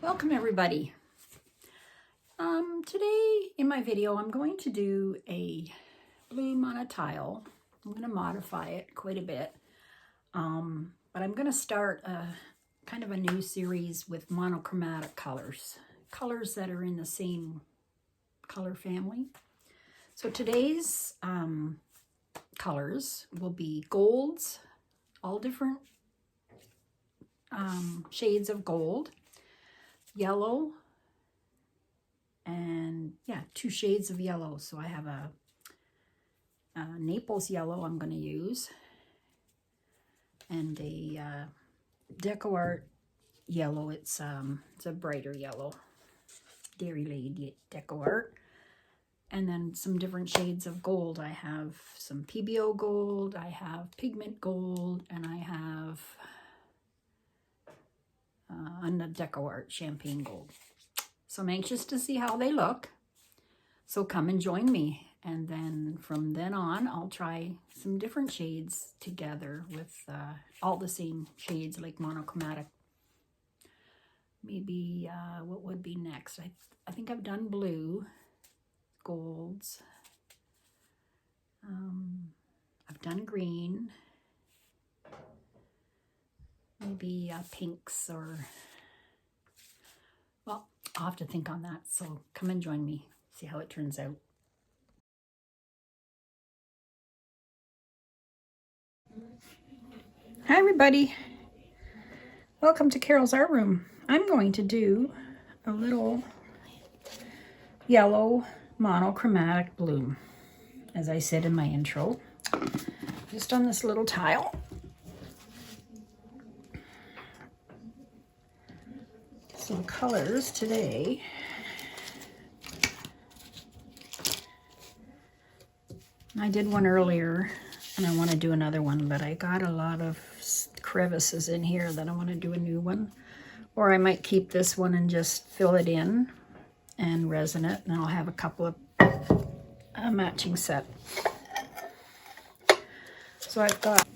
Welcome everybody. Today in my video I'm going to do a bloom on a tile. I'm going to modify it quite a bit, but I'm going to start a kind of a new series with monochromatic colors that are in the same color family. So today's colors will be golds, all different shades of gold, yellow, and yeah, 2 shades of yellow. So I have a Naples yellow I'm going to use, and a DECO art yellow. It's a brighter yellow, Dairy Lady DECO art. And then some different shades of gold. I have some PBO gold, I have pigment gold, and I have on the DECO art champagne gold. So I'm anxious to see how they look. So come and join me. And then from then on, I'll try some different shades together with all the same shades, like monochromatic. Maybe what would be next? I think I've done blue, golds. I've done green. Maybe pinks, or, well, I'll have to think on that. So come and join me, see how it turns out. Hi everybody, welcome to Carol's Art Room. I'm going to do a little yellow monochromatic bloom, as I said in my intro, just on this little tile. Some colors today. I did one earlier and I want to do another one, but I got a lot of crevices in here that I want to do a new one. Or I might keep this one and just fill it in and resin it, and I'll have a couple of matching set. So I've got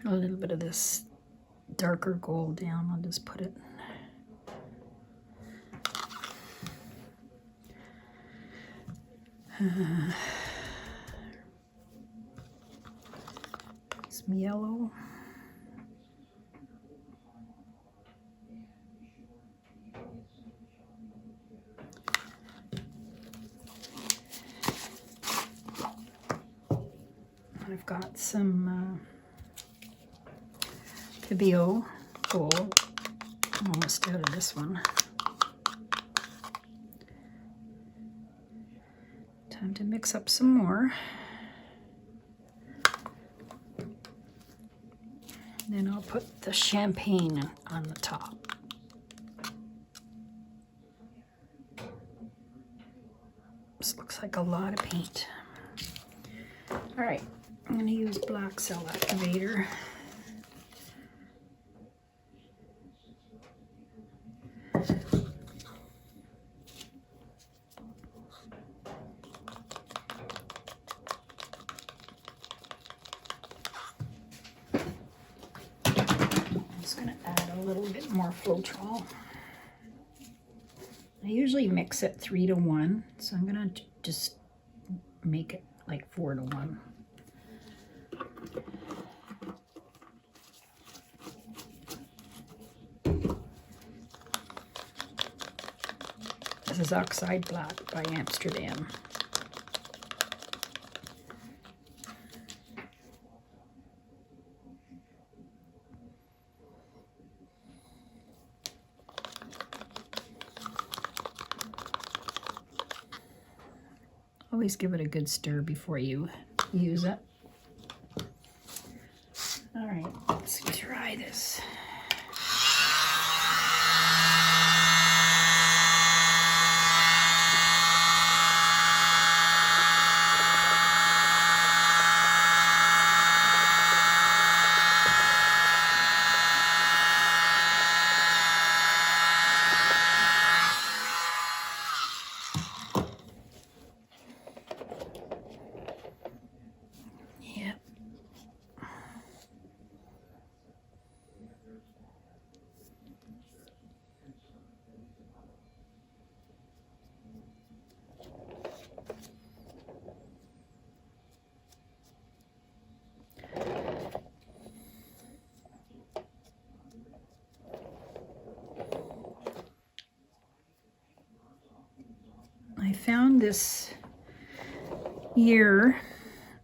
a little bit of this darker gold down. I'll just put it. Some yellow. I've got some PBO gold. I'm almost out of this one. Time to mix up some more. Then I'll put the champagne on the top. This looks like a lot of paint. All right, I'm going to use black cell activator. More Floetrol. I usually mix it 3-to-1, so I'm gonna just make it like 4-to-1. This is Oxide Black by Amsterdam. Always give it a good stir before you use it. All right, let's try this. found this year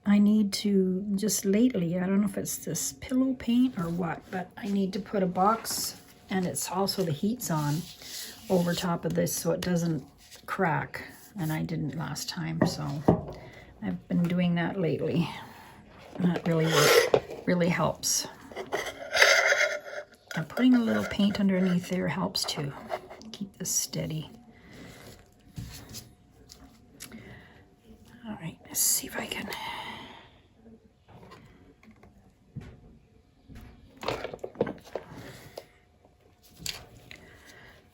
I need to, just lately, I don't know if it's this pillow paint or what, but I need to put a box, and it's also the heat's on, over top of this so it doesn't crack, and I didn't last time, so I've been doing that lately. That really helps. And putting a little paint underneath there helps too. Keep this steady. All right, let's see if I can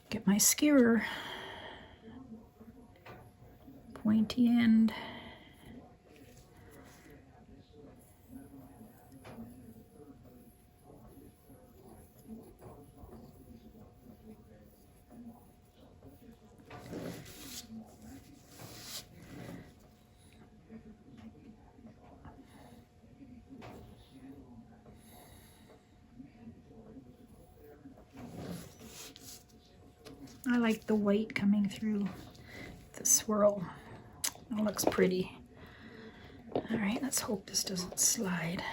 get my skewer, pointy end. I like the white coming through the swirl. It looks pretty. All right, let's hope this doesn't slide.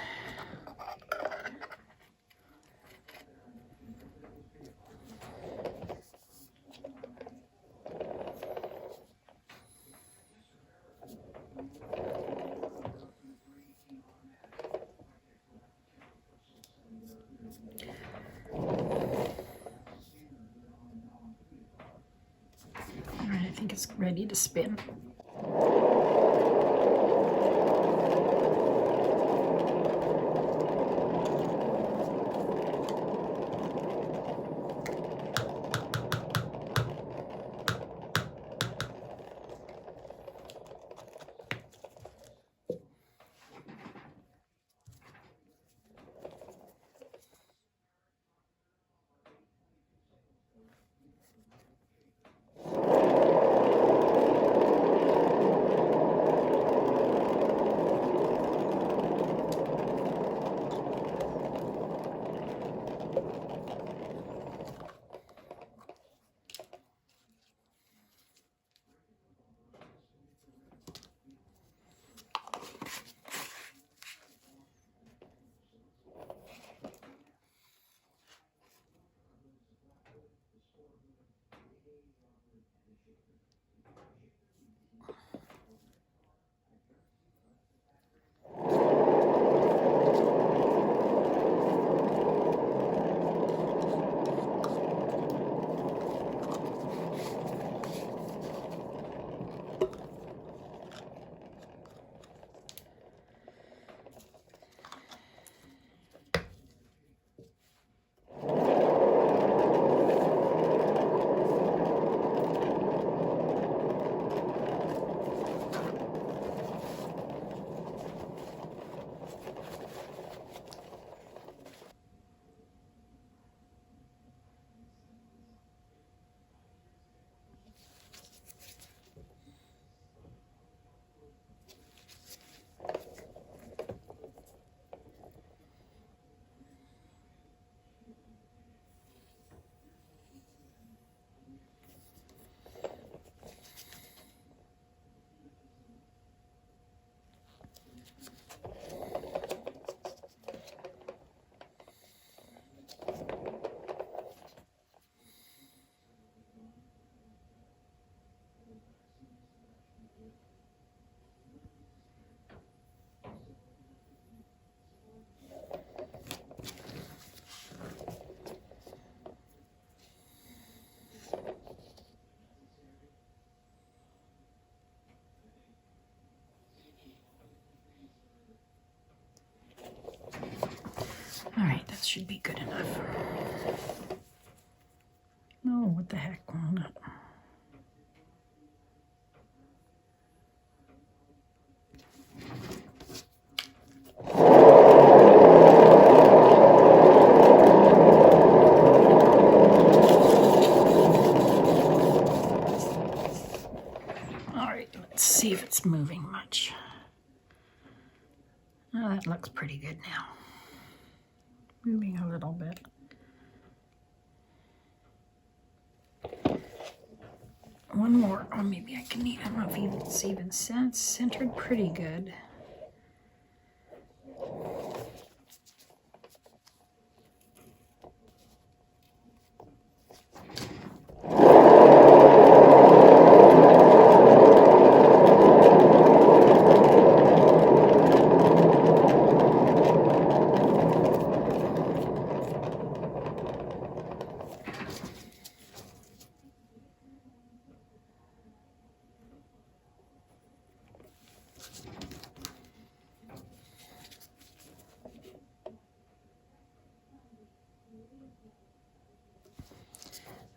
I think it's ready to spin. All right, that should be good enough. Oh, what the heck, walnut? All right, let's see if it's moving much. Oh, that looks pretty good now. Moving a little bit. one more. Oh, maybe I can, I don't know if it's even centered pretty good.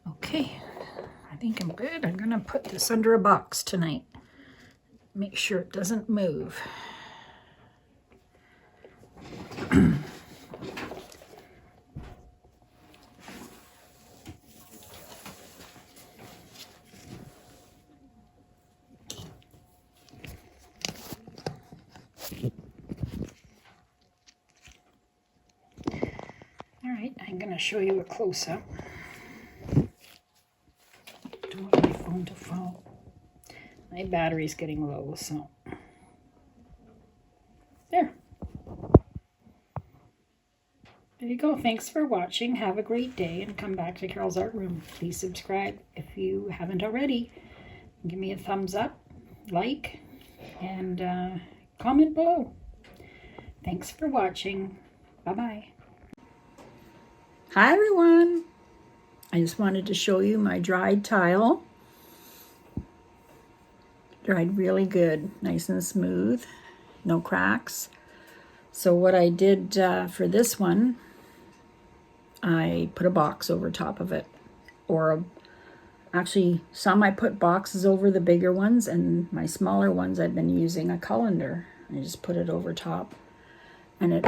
Okay, I think I'm good. I'm gonna put this under a box tonight. Make sure it doesn't move. All right, I'm gonna show you a close-up. Don't want my phone to fall. My battery's getting low, so there. There you go. Thanks for watching. Have a great day and come back to Carol's Art Room. Please subscribe if you haven't already. Give me a thumbs up, like, and comment below. Thanks for watching. Bye-bye. Hi, everyone. I just wanted to show you my dried tile. Dried really good, nice and smooth, no cracks. So what I did for this one, I put a box over top of it, or actually some I put boxes over the bigger ones, and my smaller ones I've been using a colander. I just put it over top, and it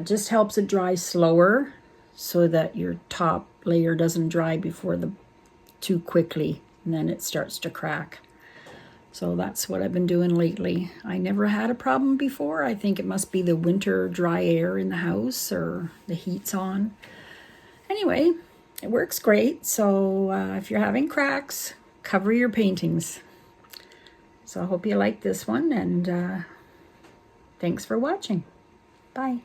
just helps it dry slower so that your top layer doesn't dry too quickly, and then it starts to crack. So that's what I've been doing lately. I never had a problem before. I think it must be the winter dry air in the house, or the heat's on. Anyway, it works great. So if you're having cracks, cover your paintings. So I hope you like this one, and thanks for watching. Bye.